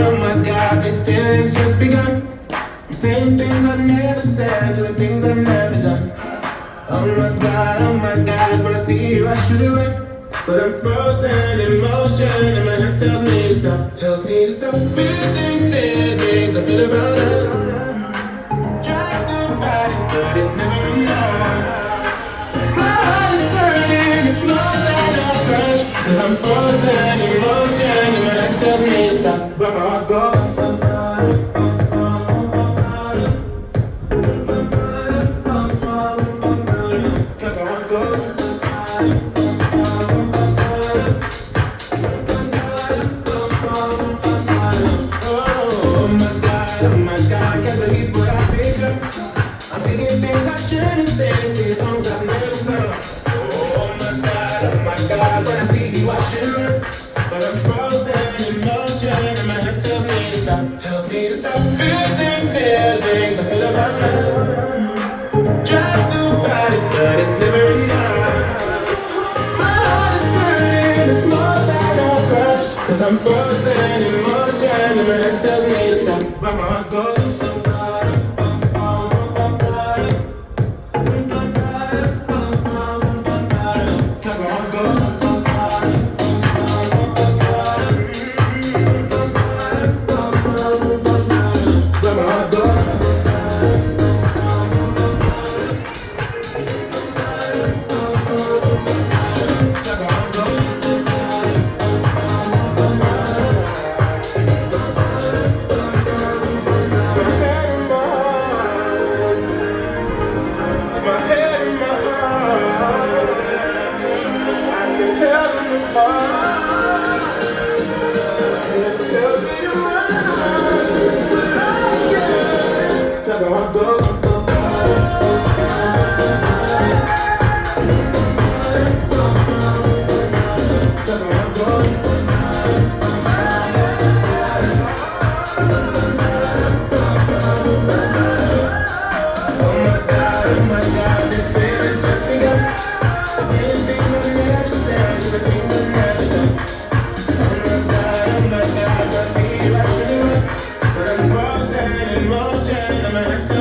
Oh my God, these feelings just begun. I'm saying things I've never said, doing things I've never done. Oh my God, when I see you I should have went. But I'm frozen in motion and my head tells me to stop. Tells me to stop feeling feelings I feel about us. Try to fight it, but it's never enough. My heart is hurting, it's more than a crush. Cause I'm frozen in motion and my head tells me to stop. But my heart goes. Songs I've never sung. Oh my God, when I see you I shiver. But I'm frozen in motion and my head tells me to stop. Tells me to stop feeling feelings I feel about us. Try to fight it, but it's never enough. My heart is hurting, it's more than a crush. Cause I'm frozen in motion and my head tells me to stop. But my heart goes. See you. set in motion. I'm a